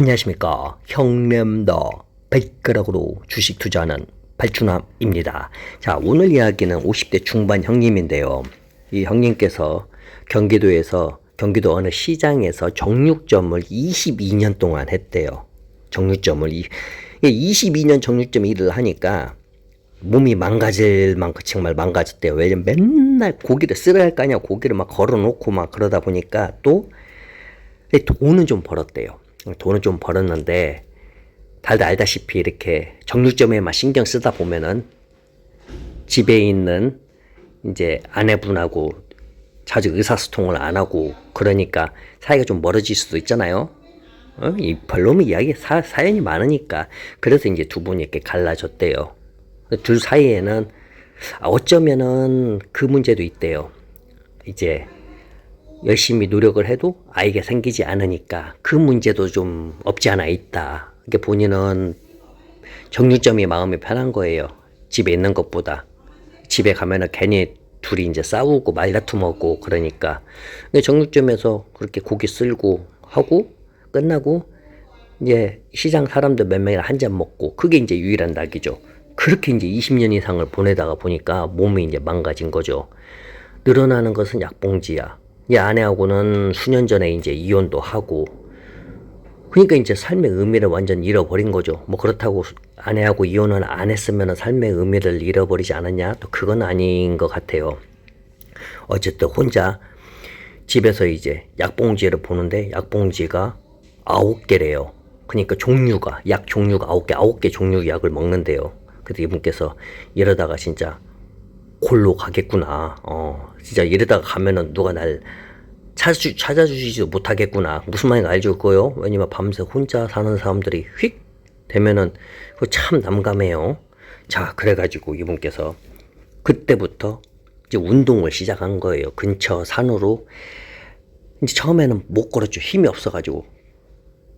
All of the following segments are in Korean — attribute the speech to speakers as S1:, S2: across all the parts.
S1: 안녕하십니까. 형님도 백그락으로 주식 투자하는 발주남입니다. 자, 오늘 이야기는 50대 중반 형님인데요. 이 형님께서 경기도 어느 시장에서 정육점을 22년 동안 했대요. 정육점을 22년 정육점 일을 하니까 몸이 망가질 만큼 정말 망가졌대요. 왜냐면 맨날 고기를 쓸어야 할 거 아니야. 고기를 막 걸어놓고 막 그러다 보니까 또 돈은 좀 벌었대요. 돈은 좀 벌었는데 다들 알다시피 이렇게 정육점에만 신경 쓰다 보면은 집에 있는 이제 아내분하고 자주 의사소통을 안 하고 그러니까 사이가 좀 멀어질 수도 있잖아요. 이 별놈의 이야기 사연이 많으니까 그래서 이제 두 분이 이렇게 갈라졌대요. 둘 사이에는 어쩌면은 그 문제도 있대요. 이제 열심히 노력을 해도 아이가 생기지 않으니까 그 문제도 좀 없지 않아 있다. 이게 본인은 정육점이 마음이 편한 거예요. 집에 있는 것보다. 집에 가면은 괜히 둘이 이제 싸우고 말다툼하고 그러니까. 근데 정육점에서 그렇게 고기 쓸고 하고 끝나고 이제 시장 사람들 몇 명이랑 한 잔 먹고 그게 이제 유일한 낙이죠. 그렇게 이제 20년 이상을 보내다가 보니까 몸이 이제 망가진 거죠. 늘어나는 것은 약봉지야. 이 아내하고는 수년 전에 이제 이혼도 하고, 그러니까 이제 삶의 의미를 완전 잃어버린 거죠. 뭐 그렇다고 아내하고 이혼을 안 했으면 삶의 의미를 잃어버리지 않았냐? 또 그건 아닌 것 같아요. 어쨌든 혼자 집에서 이제 약봉지를 보는데 약봉지가 9개래요. 그러니까 약 종류가 9개 종류 약을 먹는데요. 그래서 이분께서 이러다가 진짜 골로 가겠구나. 진짜 이러다가 가면은 누가 날 찾아주지도 못하겠구나. 무슨 말인지 알죠, 그거요? 왜냐면 밤새 혼자 사는 사람들이 휙 되면은 그거 참 난감해요. 자, 그래가지고 이분께서 그때부터 이제 운동을 시작한 거예요. 근처 산으로. 이제 처음에는 못 걸었죠. 힘이 없어가지고.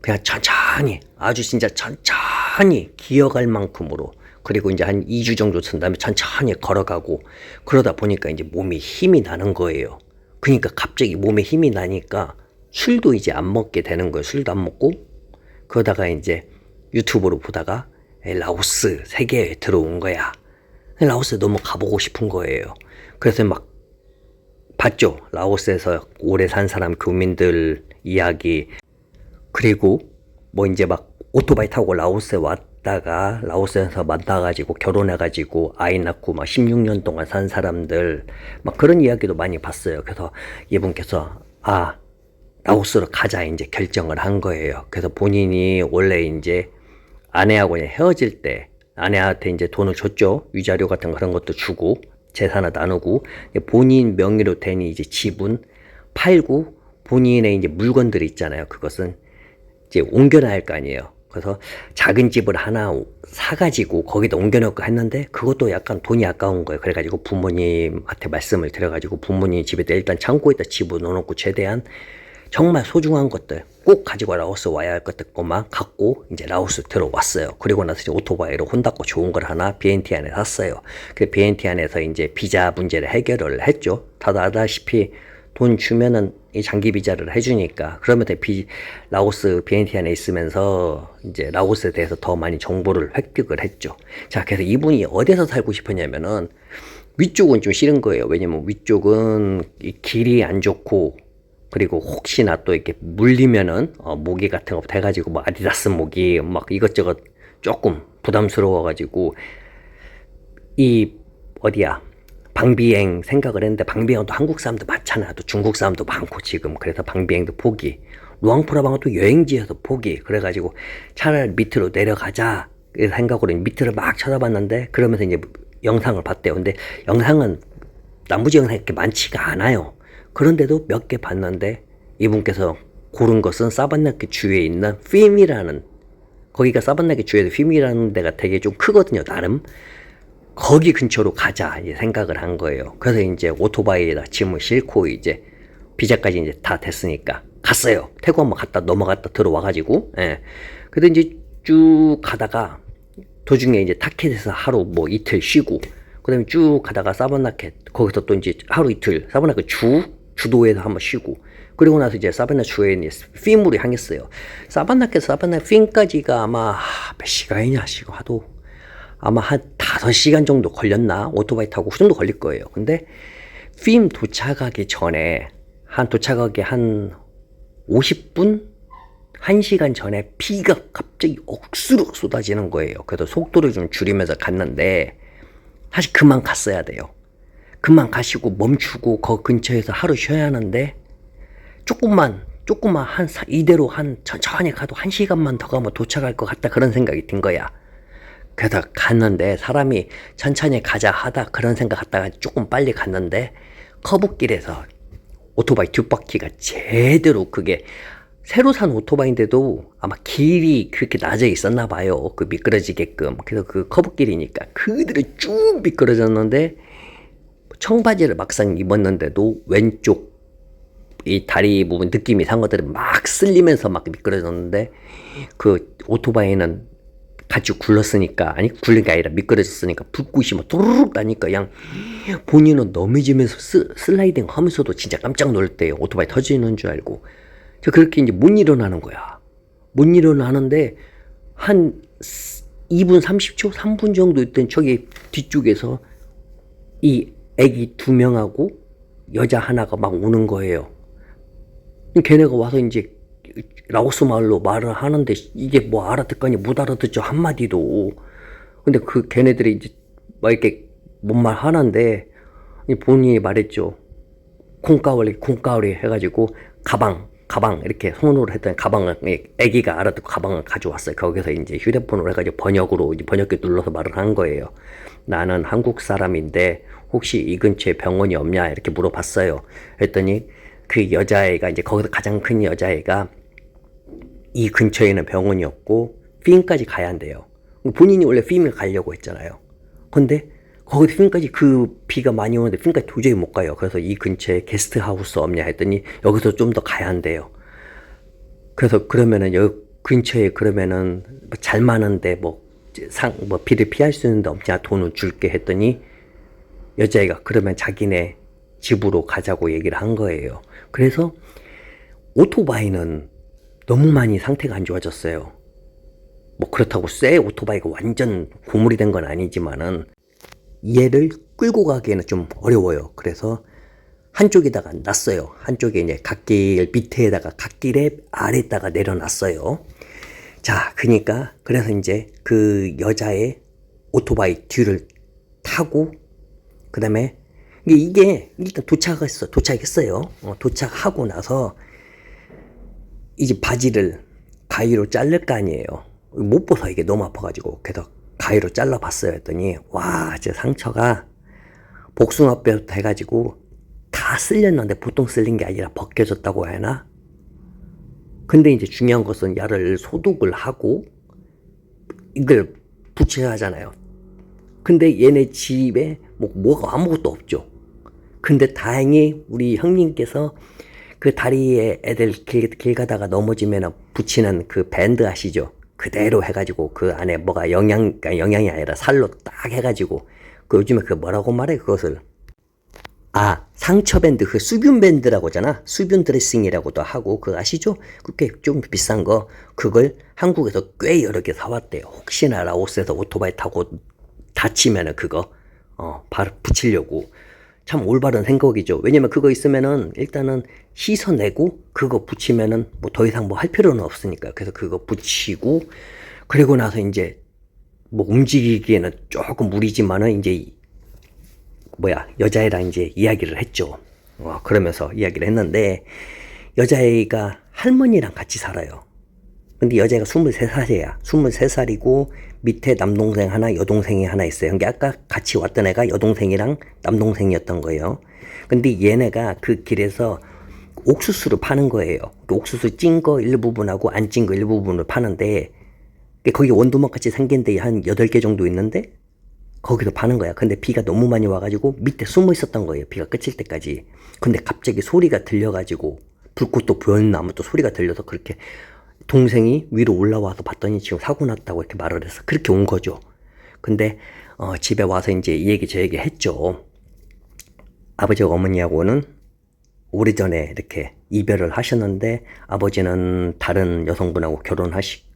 S1: 그냥 천천히, 아주 진짜 천천히 기어갈 만큼으로. 그리고 이제 한 2주 정도 튼 다음에 천천히 걸어가고 그러다 보니까 이제 몸에 힘이 나는 거예요. 그러니까 갑자기 몸에 힘이 나니까 술도 이제 안 먹게 되는 거예요. 술도 안 먹고 그러다가 이제 유튜브로 보다가 라오스 세계에 들어온 거야. 라오스 너무 가보고 싶은 거예요. 그래서 막 봤죠. 라오스에서 오래 산 사람 교민들 이야기. 그리고 뭐 이제 막 오토바이 타고 라오스에 왔다가 라오스에서 만나가지고 결혼해가지고 아이 낳고 막 16년 동안 산 사람들 막 그런 이야기도 많이 봤어요. 그래서 이분께서 라오스로 가자 이제 결정을 한 거예요. 그래서 본인이 원래 이제 아내하고 헤어질 때 아내한테 이제 돈을 줬죠. 위자료 같은 그런 것도 주고 재산을 나누고 본인 명의로 된 이제 집은 팔고 본인의 이제 물건들이 있잖아요. 그것은 이제 옮겨놔야 할 거 아니에요. 그래서 작은 집을 하나 사가지고 거기다 옮겨놓고 했는데 그것도 약간 돈이 아까운 거예요. 그래가지고 부모님한테 말씀을 드려가지고 부모님 집에다 일단 창고에다 집어넣어놓고 최대한 정말 소중한 것들 꼭 가지고 라오스 와야 할 것들만 갖고 이제 라오스 들어왔어요. 그리고 나서 이제 오토바이로 혼닫고 좋은 걸 하나 BNT 안에 샀어요. 그 BNT 안에서 이제 비자 문제를 해결을 했죠. 다들 아다시피 돈 주면은 이 장기 비자를 해주니까 그러면 라오스 BNT 안에 있으면서 이제 라오스에 대해서 더 많이 정보를 획득을 했죠. 자, 그래서 이분이 어디서 살고 싶었냐면은 위쪽은 좀 싫은 거예요. 왜냐면 위쪽은 이 길이 안 좋고 그리고 혹시나 또 이렇게 물리면은 모기 같은 거 돼가지고 뭐 아디다스 모기 막 이것저것 조금 부담스러워가지고 방비행 생각을 했는데 방비행도 한국 사람도 많잖아. 또 중국 사람도 많고 지금. 그래서 방비행도 포기. 루앙프라방은 또 여행지에서 포기. 그래가지고 차라리 밑으로 내려가자. 그 생각으로 밑으로 막 쳐다봤는데 그러면서 이제 영상을 봤대요. 근데 영상은 나머지 영상이 그렇게 많지가 않아요. 그런데도 몇 개 봤는데 이분께서 고른 것은 사반나키 주에 있는 핌이라는 거기가 사반나키 주에도 핌이라는 데가 되게 좀 크거든요. 나름. 거기 근처로 가자 생각을 한 거예요. 그래서 이제 오토바이에다 짐을 싣고 이제 비자까지 이제 다 됐으니까 갔어요. 태국 한번 갔다 넘어갔다 들어와가지고. 그래도 이제 쭉 가다가 도중에 이제 타켓에서 하루 뭐 이틀 쉬고 그 다음에 쭉 가다가 사바나켓 거기서 또 이제 하루 이틀 사바나켓 주도에서 한번 쉬고 그 그리고 나서 이제 사바나 주에 핀으로 향했어요. 사바나께서 사바나 핀까지가 아마 몇 시간이냐 하도 아마 한 5시간 정도 걸렸나? 오토바이 타고 그 정도 걸릴 거예요. 근데 핀 도착하기 전에 도착하기 한 50분? 1시간 전에 비가 갑자기 억수로 쏟아지는 거예요. 그래서 속도를 좀 줄이면서 갔는데 사실 그만 갔어야 돼요. 그만 가시고 멈추고 그 근처에서 하루 쉬어야 하는데 조금만 이대로 천천히 가도 1시간만 더 가면 도착할 것 같다 그런 생각이 든 거야. 그래서 갔는데 사람이 천천히 가자 하다 그런 생각 갖다가 조금 빨리 갔는데 커브길에서 오토바이 뒷바퀴가 제대로 그게 새로 산 오토바이인데도 아마 길이 그렇게 낮아 있었나 봐요. 그 미끄러지게끔. 그래서 그 커브길이니까 그대로 쭉 미끄러졌는데 청바지를 막상 입었는데도 왼쪽 이 다리 부분 느낌이 산 것들이 막 쓸리면서 막 미끄러졌는데 그 오토바이는 같이 굴렀으니까 굴린 게 아니라 미끄러졌으니까 불꽃이 막 도르륵 나니까 그냥 본인은 넘어지면서 슬라이딩 하면서도 진짜 깜짝 놀랐대요. 오토바이 터지는 줄 알고. 그렇게 이제 못 일어나는 거야. 못 일어나는데 한 2분 30초 3분 정도 있던 저기 뒤쪽에서 이 애기 2명하고 여자 하나가 막 오는 거예요. 걔네가 와서 이제 라오스 말로 말을 하는데 이게 뭐 알아듣거니 못 알아듣죠 한마디도. 근데 그 걔네들이 이제 막 이렇게 뭔 말 하는데 본인이 말했죠. 콩가오리 해가지고 가방 이렇게 손으로 했더니 가방을 애기가 알아듣고 가방을 가져왔어요. 거기서 이제 휴대폰으로 해가지고 번역으로 이제 번역기 눌러서 말을 한 거예요. 나는 한국 사람인데 혹시 이 근처에 병원이 없냐 이렇게 물어봤어요. 했더니 그 여자애가 이제 거기서 가장 큰 여자애가 이 근처에는 병원이 없고 핀까지 가야 한대요. 본인이 원래 핀을 가려고 했잖아요. 근데 거기 핀까지 그 비가 많이 오는데 핀까지 도저히 못 가요. 그래서 이 근처에 게스트하우스 없냐 했더니 여기서 좀 더 가야 한대요. 그래서 그러면은 여기 근처에 그러면은 잘 많은데 뭐 비를 피할 수 있는데 없냐 돈을 줄게 했더니 여자애가 그러면 자기네 집으로 가자고 얘기를 한 거예요. 그래서 오토바이는 너무 많이 상태가 안 좋아졌어요. 뭐 그렇다고 새 오토바이가 완전 고물이 된 건 아니지만은 얘를 끌고 가기에는 좀 어려워요. 그래서 한쪽에다가 놨어요. 한쪽에 이제 갓길 밑에다가 갓길에 아래에다가 내려놨어요. 자, 그래서 이제 그 여자의 오토바이 뒤를 타고 그 다음에 이게 일단 도착했어요. 도착하고 나서 이제 바지를 가위로 자를 거 아니에요. 못 벗어 이게 너무 아파가지고. 그래서 가위로 잘라봤어요. 했더니 와, 제 상처가 복숭아뼈부터 해가지고 다 쓸렸는데 보통 쓸린 게 아니라 벗겨졌다고 해야 하나? 근데 이제 중요한 것은 야를 소독을 하고 이걸 붙여야 하잖아요. 근데 얘네 집에 뭐가 아무것도 없죠. 근데 다행히 우리 형님께서 그 다리에 애들 길 가다가 넘어지면 붙이는 그 밴드 아시죠? 그대로 해가지고 그 안에 뭐가 영양이 아니라 살로 딱 해가지고 그 요즘에 그 뭐라고 말해 그것을 상처 밴드 그 수분 밴드라고 하잖아. 수분 드레싱이라고도 하고 그거 아시죠? 그게 좀 비싼 거 그걸 한국에서 꽤 여러 개 사왔대요. 혹시나 라오스에서 오토바이 타고 다치면은 그거 바로 붙이려고. 참 올바른 생각이죠. 왜냐면 그거 있으면은 일단은 씻어내고 그거 붙이면은 뭐 더 이상 뭐 할 필요는 없으니까. 그래서 그거 붙이고 그리고 나서 이제 뭐 움직이기에는 조금 무리지만은 이제 여자애랑 이제 이야기를 했죠. 그러면서 이야기를 했는데 여자애가 할머니랑 같이 살아요. 근데 여자애가 23살이야. 23살이고 밑에 남동생 하나 여동생이 하나 있어요. 그러니까 아까 같이 왔던 애가 여동생이랑 남동생이었던 거예요. 근데 얘네가 그 길에서 옥수수를 파는 거예요. 그 옥수수 찐 거 일부분하고 안 찐 거 일부분을 파는데 거기 원두막 같이 생긴 데 한 8개 정도 있는데 거기서 파는 거야. 근데 비가 너무 많이 와가지고 밑에 숨어 있었던 거예요. 비가 그칠 때까지. 근데 갑자기 소리가 들려가지고 불꽃도 보였나 또 소리가 들려서 그렇게 동생이 위로 올라와서 봤더니 지금 사고 났다고 이렇게 말을 해서 그렇게 온 거죠. 근데 집에 와서 이제 이 얘기 저 얘기 했죠. 아버지와 어머니하고는 오래전에 이렇게 이별을 하셨는데 아버지는 다른 여성분하고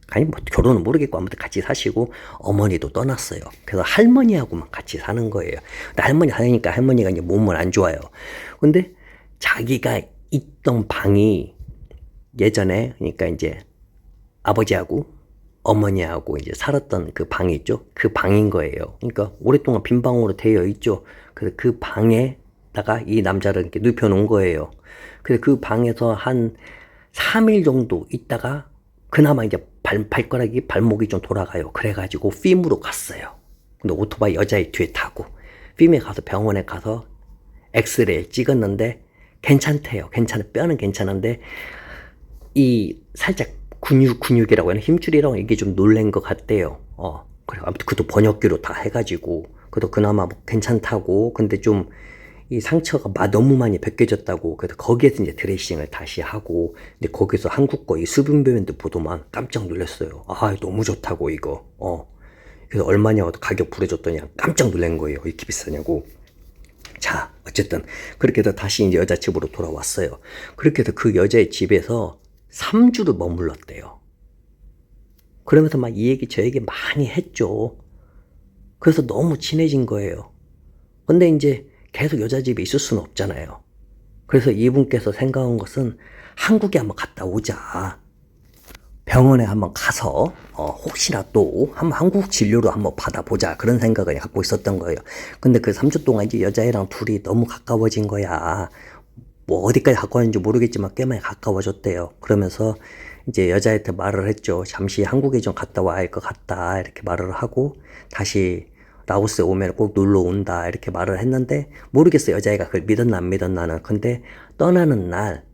S1: 아니 뭐 결혼은 모르겠고 아무튼 같이 사시고 어머니도 떠났어요. 그래서 할머니하고만 같이 사는 거예요. 근데 할머니 사니까 할머니가 이제 몸은 안 좋아요. 근데 자기가 있던 방이 예전에 그러니까 이제 아버지하고 어머니하고 이제 살았던 그 방이 있죠. 그 방인 거예요. 그러니까 오랫동안 빈 방으로 되어 있죠. 그래서 그 방에다가 이 남자를 이렇게 눕혀놓은 거예요. 그래서 그 방에서 한 3일 정도 있다가 그나마 이제 발목이 좀 돌아가요. 그래가지고 핌으로 갔어요. 근데 오토바이 여자애 뒤에 타고 핌에 가서 병원에 가서 엑스레이 찍었는데 괜찮대요. 뼈는 괜찮은데 이 살짝 근육이라고 하나 힘줄이라고 이게 좀 놀란 것 같대요. 그래 아무튼 그것도 번역기로 다 해가지고 그래도 그나마 뭐 괜찮다고. 근데 좀 이 상처가 너무 많이 벗겨졌다고. 그래서 거기에서 이제 드레싱을 다시 하고. 근데 거기서 한국 거 이 수분배면도 보더만 깜짝 놀랐어요. 아 너무 좋다고 이거. 그래서 얼마냐고 가격 부려줬더니 깜짝 놀란 거예요. 이렇게 비싸냐고. 자 어쨌든 그렇게 해서 다시 이제 여자 집으로 돌아왔어요. 그렇게 해서 그 여자의 집에서 3주를 머물렀대요. 그러면서 막 이 얘기 저 얘기 많이 했죠. 그래서 너무 친해진 거예요. 근데 이제 계속 여자 집에 있을 수는 없잖아요. 그래서 이분께서 생각한 것은 한국에 한번 갔다 오자. 병원에 한번 가서 혹시나 또 한번 한국 진료를 한번 받아보자. 그런 생각을 갖고 있었던 거예요. 근데 그 3주 동안 이제 여자애랑 둘이 너무 가까워진 거야. 뭐 어디까지 가까웠는지 모르겠지만 꽤 많이 가까워졌대요. 그러면서 이제 여자애한테 말을 했죠. 잠시 한국에 좀 갔다 와야 할 것 같다. 이렇게 말을 하고 다시 라오스에 오면 꼭 놀러 온다. 이렇게 말을 했는데 모르겠어요. 여자애가 그걸 믿었나 안 믿었나는. 근데 떠나는 날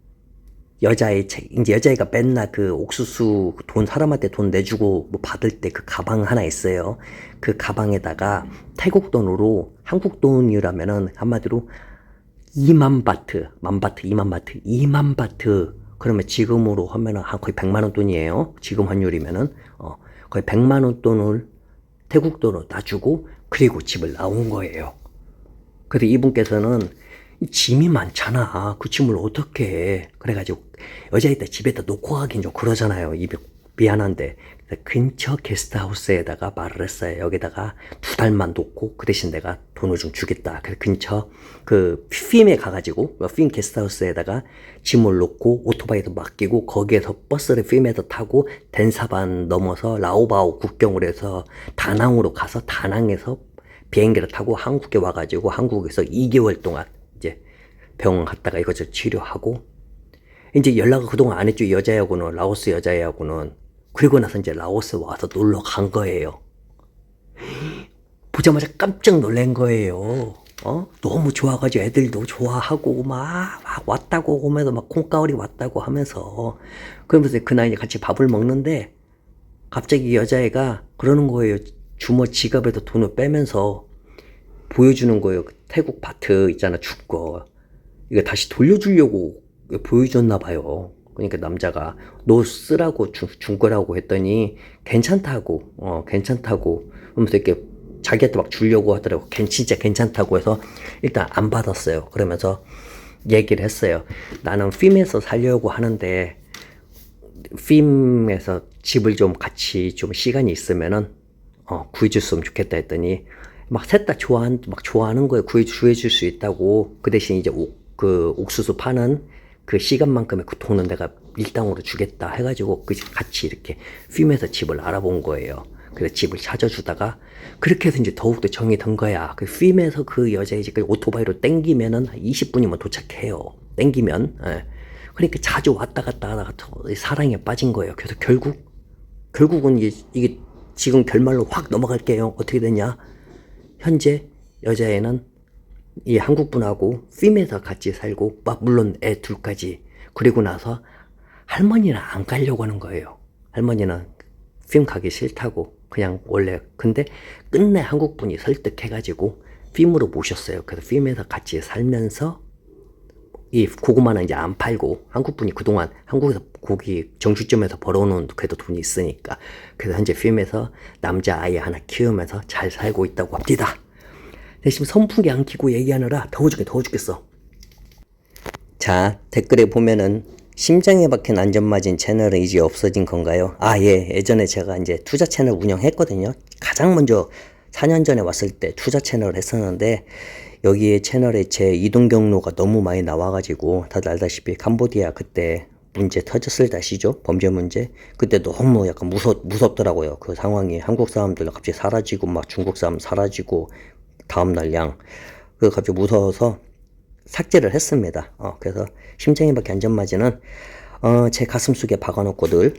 S1: 이제 여자애가 맨날 그 옥수수 사람한테 돈 내주고 뭐 받을 때 그 가방 하나 있어요. 그 가방에다가 태국 돈으로 한국 돈이라면은 한마디로 2만 바트. 그러면 지금으로 하면은 거의 100만 원 돈이에요. 지금 환율이면은 거의 100만 원 돈을 태국 돈으로 놔주고 그리고 집을 나온 거예요. 그래서 이분께서는 짐이 많잖아. 그 짐을 어떻게 해. 그래가지고 여자애들 집에다 놓고 가긴 좀 그러잖아요. 미안한데 근처 게스트하우스에다가 말을 했어요. 여기다가 2달만 놓고 그 대신 내가 돈을 좀 주겠다. 그래서 근처 그 핌에 가가지고 핌 게스트하우스에다가 짐을 놓고 오토바이도 맡기고 거기에서 버스를 핌에서 타고 덴사반 넘어서 라오바오 국경으로 해서 다낭으로 가서 다낭에서 비행기를 타고 한국에 와가지고 한국에서 2개월 동안 이제 병원 갔다가 이것저것 치료하고 이제 연락을 그동안 안 했죠. 여자애하고는 라오스 여자애하고는. 그리고 나서 이제 라오스 와서 놀러 간 거예요. 보자마자 깜짝 놀란 거예요. 너무 좋아가지고 애들도 좋아하고 막 왔다고 오면서 막 콩가오리 왔다고 하면서 그러면서 그날 이제 같이 밥을 먹는데 갑자기 여자애가 그러는 거예요. 지갑에서 돈을 빼면서 보여주는 거예요. 그 태국 바트 있잖아, 줄 거. 이거 다시 돌려주려고 보여줬나 봐요. 그러니까 남자가 너 쓰라고 준 거라고 했더니 괜찮다고 그러면서 이렇게 자기한테 막 주려고 하더라고. 진짜 괜찮다고 해서 일단 안 받았어요. 그러면서 얘기를 했어요. 나는 핌에서 살려고 하는데 핌에서 집을 좀 같이 좀 시간이 있으면은 구해줬으면 좋겠다 했더니 막 셋 다 좋아하는 거예요. 구해줄 수 있다고. 그 대신 이제 그 옥수수 파는 그 시간만큼의 그 돈은 내가 일당으로 주겠다 해가지고 같이 이렇게 핌에서 집을 알아본 거예요. 그래서 집을 찾아주다가 그렇게 해서 이제 더욱더 정이 든 거야. 그 핌에서 그 여자의 집 오토바이로 땡기면은 20분이면 도착해요. 땡기면. 예. 그러니까 자주 왔다 갔다 하다가 사랑에 빠진 거예요. 그래서 결국은 이게 지금 결말로 확 넘어갈게요. 어떻게 되냐? 현재 여자애는 이 한국분하고 핌에서 같이 살고 물론 애 둘까지. 그리고 나서 할머니는 안 가려고 하는 거예요. 할머니는 핌 가기 싫다고 그냥 원래. 근데 끝내 한국분이 설득해가지고 핌으로 모셨어요. 그래서 핌에서 같이 살면서 이 고구마는 이제 안 팔고 한국분이 그동안 한국에서 고기 정육점에서 벌어놓은 그래도 돈이 있으니까 그래서 현재 핌에서 남자아이 하나 키우면서 잘 살고 있다고 합니다. 지금 선풍기 안 켜고 얘기하느라 더워 죽겠어. 자, 댓글에 보면은 심장에 박힌 안전마진 채널은 이제 없어진 건가요? 아, 예. 예전에 제가 이제 투자 채널 운영했거든요. 가장 먼저 4년 전에 왔을 때 투자 채널을 했었는데 여기에 채널에 제 이동 경로가 너무 많이 나와가지고 다들 알다시피 캄보디아 그때 문제 터졌을 때 아시죠? 범죄 문제. 그때 너무 약간 무섭더라고요. 그 상황이 한국 사람들 갑자기 사라지고 막 중국 사람 사라지고 다음날 양. 그 갑자기 무서워서 삭제를 했습니다. 그래서 심장이 박힌 안전마진은 제 가슴 속에 박아놓고 늘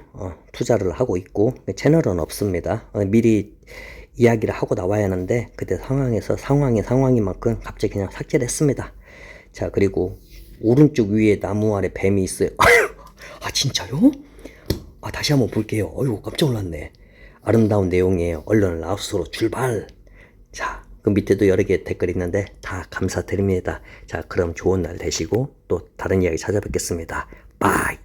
S1: 투자를 하고 있고 채널은 없습니다. 미리 이야기를 하고 나와야 하는데 그때 상황이만큼 갑자기 그냥 삭제를 했습니다. 자, 그리고 오른쪽 위에 나무 아래 뱀이 있어요. 아, 진짜요? 아, 다시 한번 볼게요. 어이구, 깜짝 놀랐네. 아름다운 내용이에요. 얼른 라오스로 출발. 자, 그 밑에도 여러 개 댓글 있는데 다 감사드립니다. 자, 그럼 좋은 날 되시고 또 다른 이야기 찾아뵙겠습니다. 바이.